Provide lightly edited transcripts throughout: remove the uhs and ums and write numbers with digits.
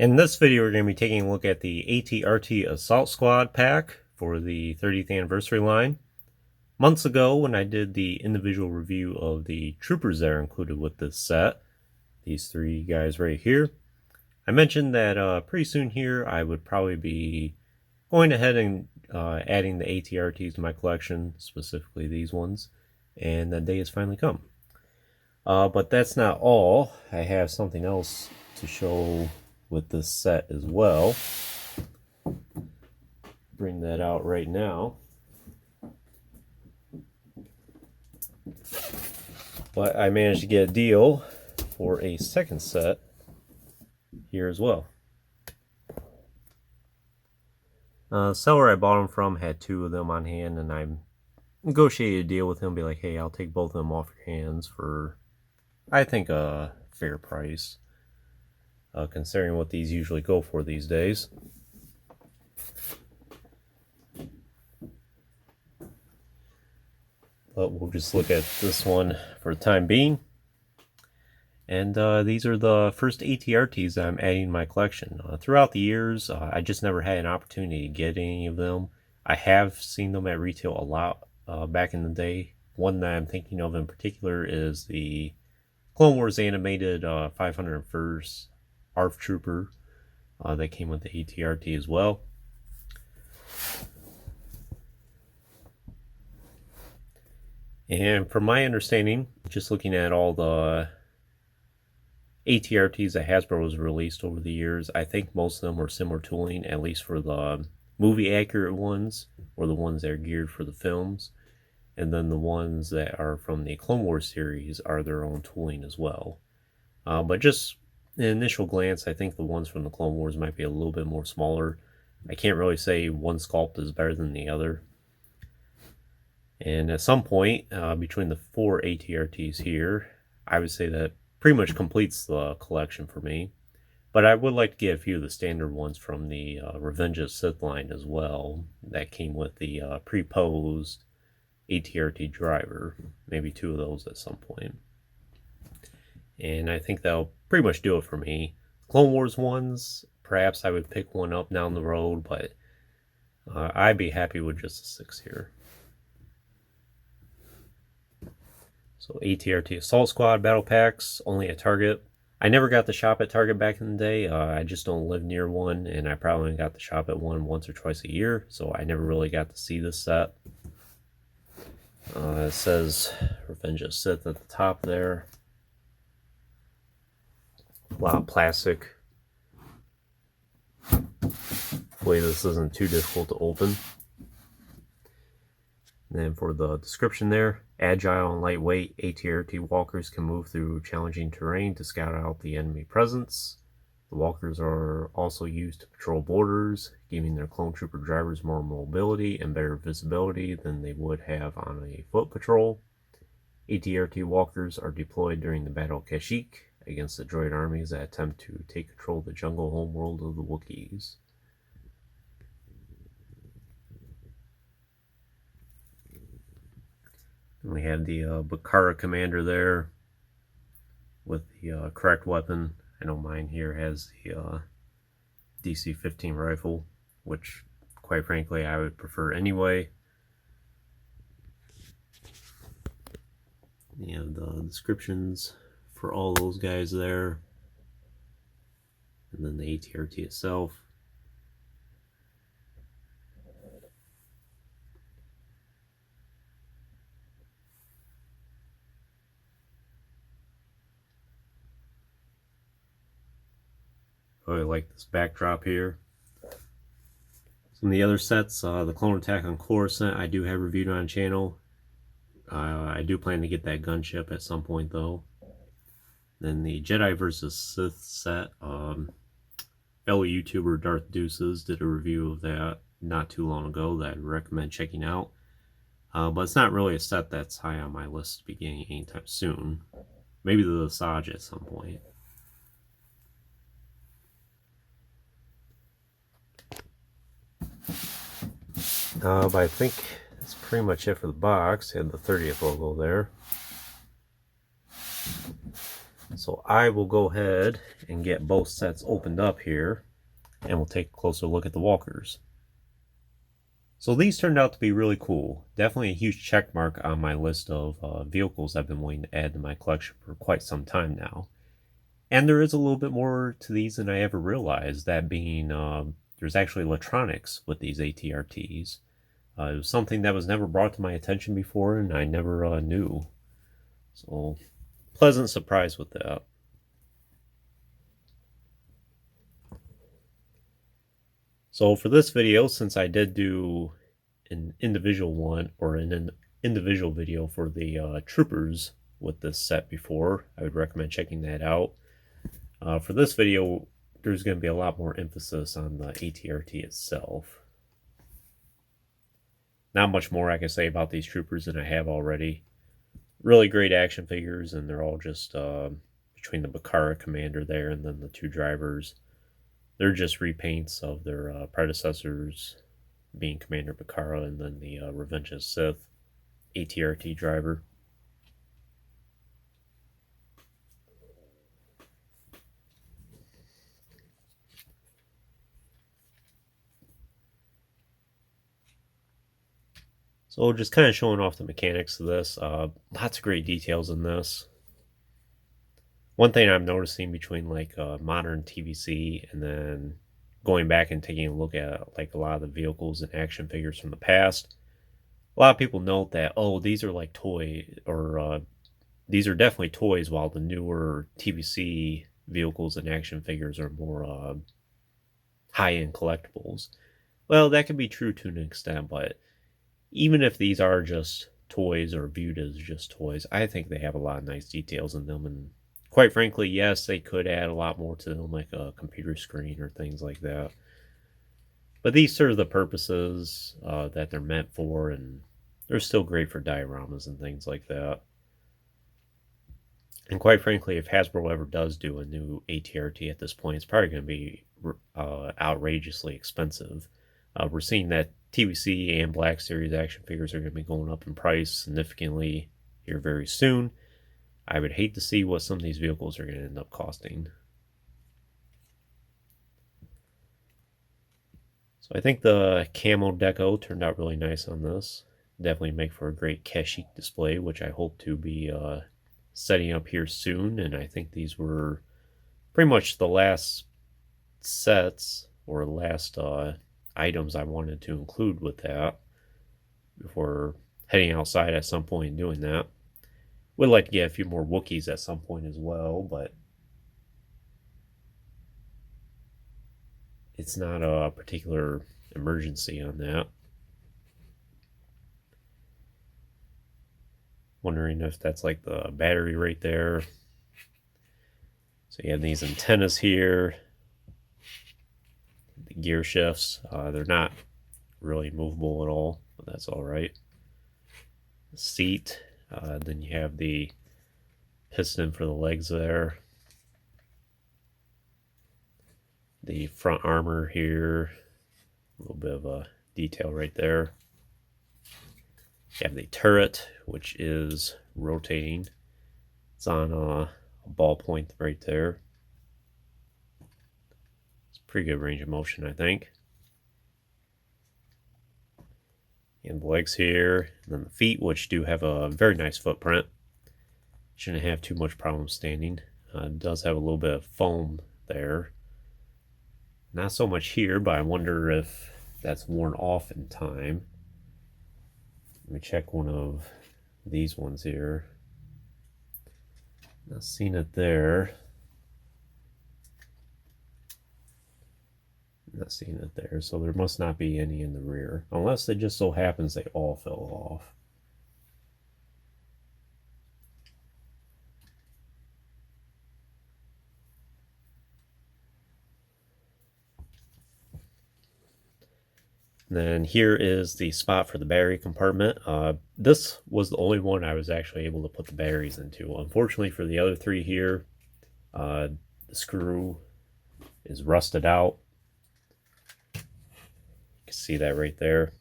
In this video, we're going to be taking a look at the AT-RT Assault Squad pack for the 30th anniversary line. Months ago, when I did the individual review of the troopers that are included with this set, these three guys right here, I mentioned that pretty soon here I would probably be going ahead and adding the AT-RTs to my collection, specifically these ones, and that day has finally come. But that's not all. I have something else to show with this set as well. Bring that out right now. But I managed to get a deal for a second set here as well. The seller I bought them from had two of them on hand, and I negotiated a deal with him, be like, hey, I'll take both of them off your hands for, I think, a fair price, considering what these usually go for these days. But we'll just look at this one for the time being. And these are the first AT-RTs that I'm adding to my collection. Throughout the years, I just never had an opportunity to get any of them. I have seen them at retail a lot back in the day. One that I'm thinking of in particular is the Clone Wars animated 501st ARF Trooper that came with the AT-RT as well. And from my understanding, just looking at all the AT-RTs that Hasbro has released over the years, I think most of them were similar tooling, at least for the movie accurate ones, or the ones that are geared for the films. And then the ones that are from the Clone Wars series are their own tooling as well. But just an initial glance, I think the ones from the Clone Wars might be a little bit more smaller. I can't really say one sculpt is better than the other. And at some point, between the four AT-RTs here, I would say that pretty much completes the collection for me. But I would like to get a few of the standard ones from the Revenge of the Sith line as well, that came with the pre-posed AT-RT driver. Maybe two of those at some point. And I think that'll pretty much do it for me. Clone Wars ones, perhaps I would pick one up down the road, but I'd be happy with just the 6 here. So AT-RT Assault Squad Battle Packs, only at Target. I never got to shop at Target back in the day. I just don't live near one, and I probably only got to shop at one once or twice a year, so I never really got to see this set. It says Revenge of the Sith at the top there. A lot of plastic. Hopefully this isn't too difficult to open. And then for the description there, agile and lightweight, AT-RT walkers can move through challenging terrain to scout out the enemy presence. The walkers are also used to patrol borders, giving their clone trooper drivers more mobility and better visibility than they would have on a foot patrol. AT-RT walkers are deployed during the Battle of Kashyyyk against the droid armies that attempt to take control of the jungle homeworld of the Wookiees. We have the Bakara commander there with the correct weapon. I know mine here has the DC-15 rifle, which quite frankly I would prefer anyway. You have the descriptions for all those guys there, and then the AT-RT itself. I really like this backdrop here. Some of the other sets, the Clone Attack on Coruscant, I do have reviewed on the channel. I do plan to get that gunship at some point though. Then the Jedi vs. Sith set, fellow YouTuber Darth Deuces did a review of that not too long ago that I'd recommend checking out. But it's not really a set that's high on my list to be getting anytime soon. Maybe the Asajj at some point. But I think that's pretty much it for the box. Had the 30th logo there. So I will go ahead and get both sets opened up here, and we'll take a closer look at the walkers. So these turned out to be really cool. Definitely a huge check mark on my list of vehicles I've been wanting to add to my collection for quite some time now. And there is a little bit more to these than I ever realized, that being there's actually electronics with these ATRTs. It was something that was never brought to my attention before, and I never knew. So, pleasant surprise with that. So for this video, since I did do an individual one, or an individual video for the troopers with this set before, I would recommend checking that out. For this video, there's going to be a lot more emphasis on the ATRT itself. Not much more I can say about these troopers than I have already. Really great action figures, and they're all just between the Bakara commander there and then the two drivers. They're just repaints of their predecessors, being Commander Bakara and then the Revenge of the Sith ATRT driver. So just kind of showing off the mechanics of this. Lots of great details in this. One thing I'm noticing between like modern TVC and then going back and taking a look at like a lot of the vehicles and action figures from the past, a lot of people note that, oh, these are like toy, or these are definitely toys, while the newer TVC vehicles and action figures are more high-end collectibles. Well, that can be true to an extent, but even if these are just toys or viewed as just toys, I think they have a lot of nice details in them, and quite frankly, yes, they could add a lot more to them, like a computer screen or things like that. But these serve the purposes that they're meant for, and they're still great for dioramas and things like that. And quite frankly, if Hasbro ever does do a new ATRT at this point, it's probably going to be outrageously expensive. We're seeing that TVC and Black Series action figures are going to be going up in price significantly here very soon. I would hate to see what some of these vehicles are going to end up costing. So I think the camo deco turned out really nice on this. Definitely make for a great Kashyyyk display, which I hope to be setting up here soon. And I think these were pretty much the last sets or last items I wanted to include with that before heading outside at some point and doing that. Would like to get a few more Wookiees at some point as well, but it's not a particular emergency on that. Wondering if that's like the battery right there. So you have these antennas here, the gear shifts. They're not really movable at all, but that's all right. The seat. Then you have the piston for the legs there. The front armor here. A little bit of a detail right there. You have the turret, which is rotating. It's on a ball point right there. It's pretty good range of motion, I think. And the legs here, and then the feet, which do have a very nice footprint. Shouldn't have too much problem standing. It does have a little bit of foam there. Not so much here, but I wonder if that's worn off in time. Let me check one of these ones here. Not seeing it there. Not seeing it there, so there must not be any in the rear, unless it just so happens they all fell off. And then here is the spot for the battery compartment. This was the only one I was actually able to put the batteries into. Unfortunately for the other three here, the screw is rusted out. You can see that right there.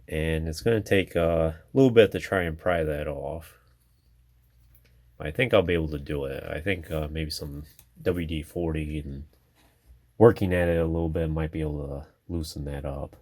And it's going to take a little bit to try and pry that off. I think I'll be able to do it. I think maybe some WD-40 and working at it a little bit might be able to loosen that up.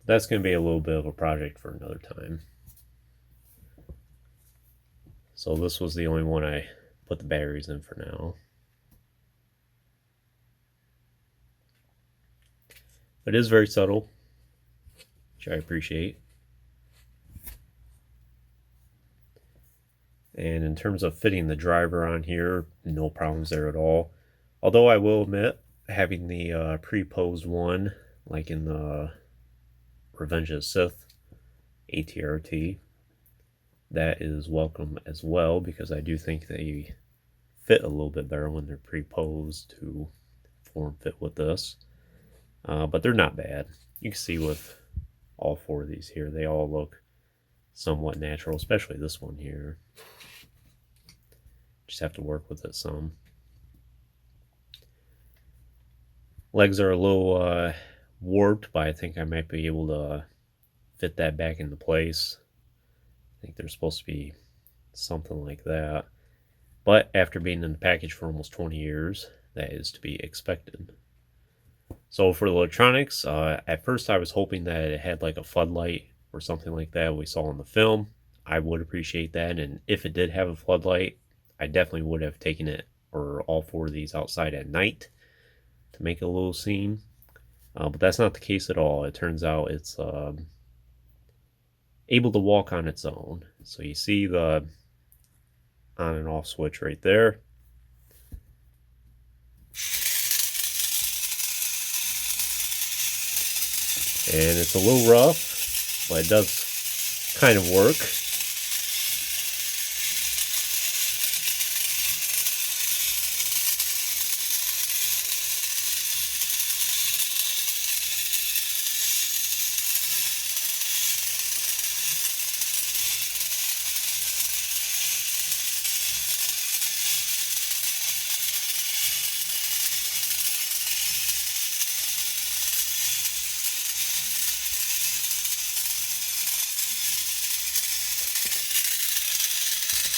That's going to be a little bit of a project for another time. So this was the only one I put the batteries in for now. It is very subtle, which I appreciate. And in terms of fitting the driver on here, no problems there at all. Although I will admit, having the pre-posed one, like in the Revenge of the Sith ATRT, that is welcome as well, because I do think they fit a little bit better when they're pre-posed to form fit with this. But they're not bad. You can see with all four of these here, they all look somewhat natural, especially this one here. Just have to work with it some. Legs are a little warped, but I think I might be able to fit that back into place. I think they're supposed to be something like that. But after being in the package for almost 20 years, that is to be expected. So for the electronics, at first I was hoping that it had like a floodlight or something like that we saw in the film. I would appreciate that, and if it did have a floodlight, I definitely would have taken it, or all four of these, outside at night to make a little scene. But that's not the case at all. It turns out it's able to walk on its own. So you see the on and off switch right there. And it's a little rough, but it does kind of work.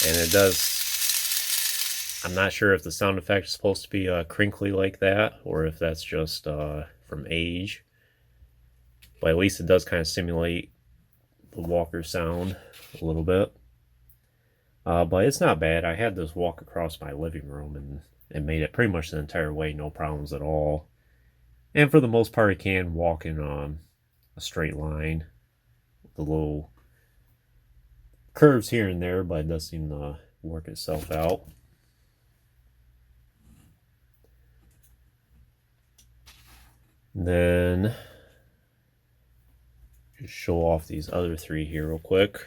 And it does, I'm not sure if the sound effect is supposed to be crinkly like that, or if that's just from age. But at least it does kind of simulate the walker sound a little bit. But it's not bad. I had this walk across my living room, and it made it pretty much the entire way, no problems at all. And for the most part, it can walk in a straight line with the little curves here and there, but it does seem to work itself out. And then just show off these other three here real quick.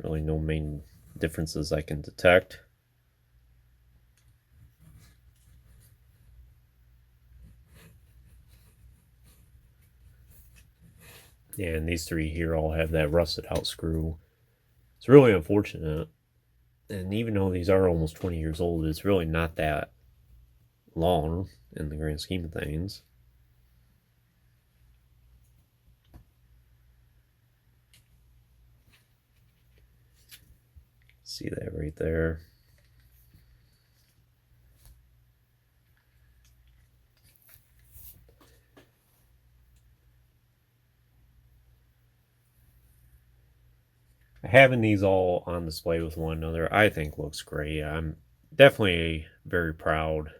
Really no main differences I can detect. Yeah, and these three here all have that rusted out screw. It's really unfortunate. And even though these are almost 20 years old, it's really not that long in the grand scheme of things. See that right there. Having these all on display with one another, I think looks great. I'm definitely very proud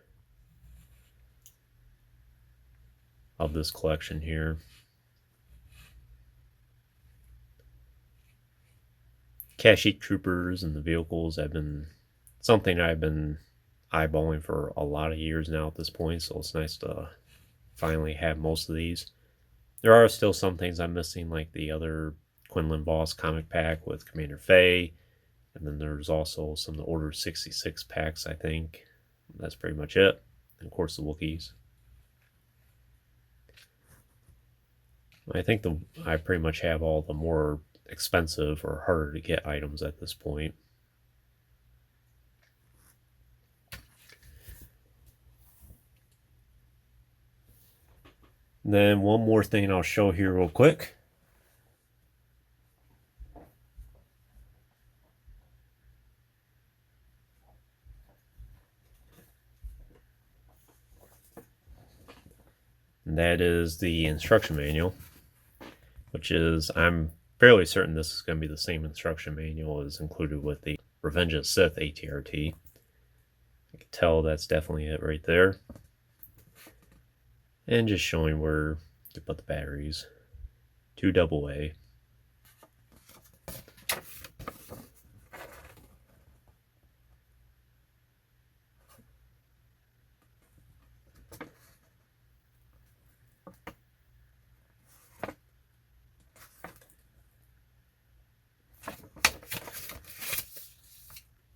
of this collection here. Kashyyyk troopers and the vehicles have been something I've been eyeballing for a lot of years now at this point, so it's nice to finally have most of these. There are still some things I'm missing, like the other Quinlan Voss comic pack with Commander Faye, and then there's also some of the Order 66 packs, I think. That's pretty much it. And of course the Wookiees. I think I pretty much have all the more expensive or harder to get items at this point. And then one more thing I'll show here real quick. And that is the instruction manual, which is, I'm fairly certain this is going to be the same instruction manual as included with the Revenge of the Sith ATRT. You can tell that's definitely it right there. And just showing where to put the batteries. 2 AA.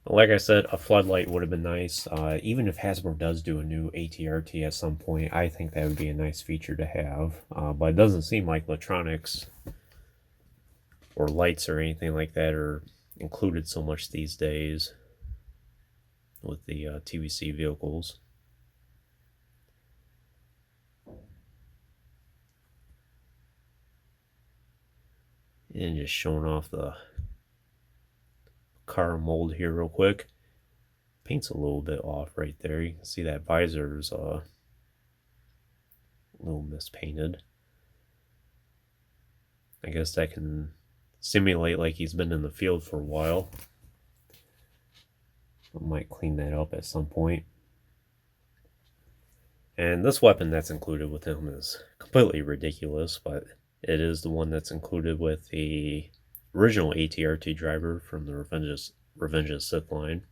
Like I said, a floodlight would have been nice. Even if Hasbro does do a new ATRT at some point, I think that would be a nice feature to have. But it doesn't seem like electronics or lights or anything like that are included so much these days with the TVC vehicles. And just showing off the car mold here real quick. Paint's a little bit off right there. You can see that visor's a little mispainted. I guess that can simulate like he's been in the field for a while. I might clean that up at some point. And this weapon that's included with him is completely ridiculous, but it is the one that's included with the original ATRT driver from the Revenge of the Sith line.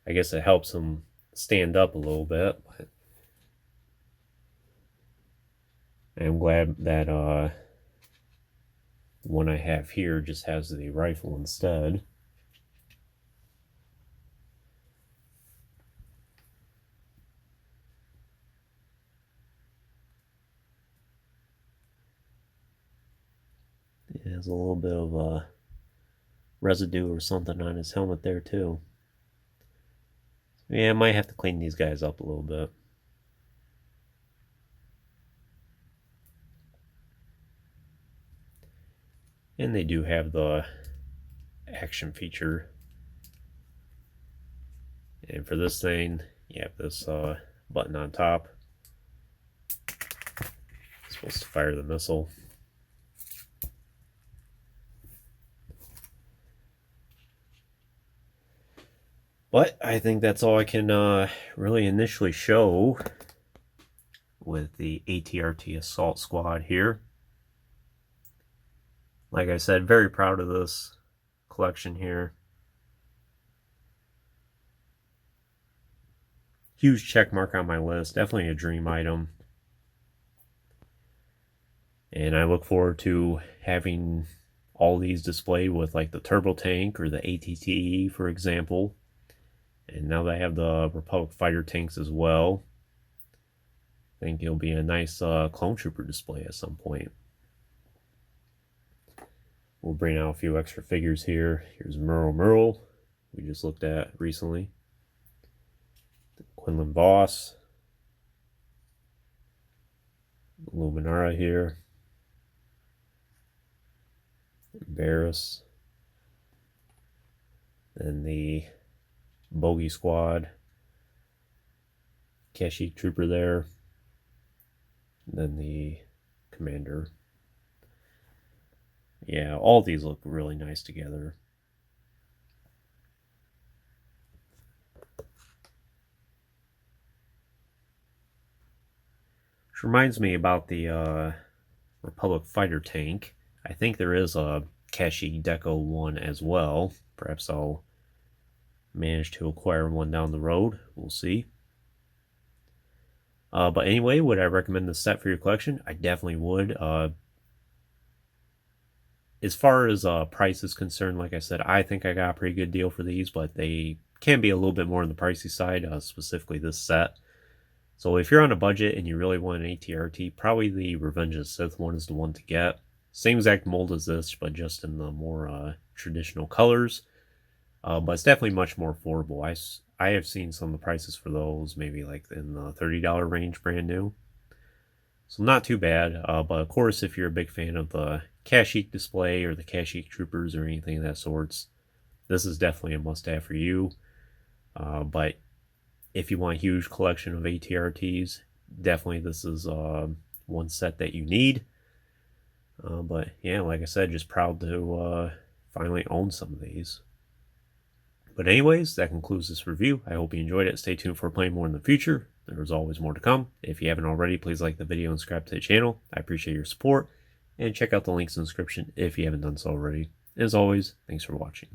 I guess it helps him stand up a little bit, but I'm glad that one I have here just has the rifle instead. It has a little bit of residue or something on his helmet there too. Yeah, I might have to clean these guys up a little bit. And they do have the action feature. And for this thing, you have this button on top. It's supposed to fire the missile. But I think that's all I can really initially show with the ATRT Assault Squad here. Like I said, very proud of this collection here. Huge check mark on my list. Definitely a dream item. And I look forward to having all these displayed with like the turbo tank or the ATTE, for example. And now that I have the Republic fighter tanks as well, I think it'll be a nice clone trooper display at some point. We'll bring out a few extra figures here. Here's Merle, we just looked at recently. Quinlan Voss. Luminara here. Barris. Then the Bogey Squad. Kashyyyk Trooper there. And then the Commander. Yeah, all these look really nice together. Which reminds me about the Republic fighter tank. I think there is a Kashyyyk Deco one as well. Perhaps I'll manage to acquire one down the road. We'll see. But anyway, would I recommend this set for your collection? I definitely would. As far as price is concerned, like I said, I think I got a pretty good deal for these, but they can be a little bit more on the pricey side, specifically this set. So if you're on a budget and you really want an ATRT, probably the Revenge of the Sith one is the one to get. Same exact mold as this, but just in the more traditional colors. But it's definitely much more affordable. I have seen some of the prices for those, maybe like in the $30 range brand new. So not too bad. But of course, if you're a big fan of the Kashyyyk display or the Kashyyyk Troopers or anything of that sorts, this is definitely a must-have for you. But if you want a huge collection of ATRTs, definitely this is one set that you need. But yeah, like I said, just proud to finally own some of these. But anyways, that concludes this review. I hope you enjoyed it. Stay tuned for playing more in the future. There's always more to come. If you haven't already, please like the video and subscribe to the channel. I appreciate your support. And check out the links in the description if you haven't done so already. As always, thanks for watching.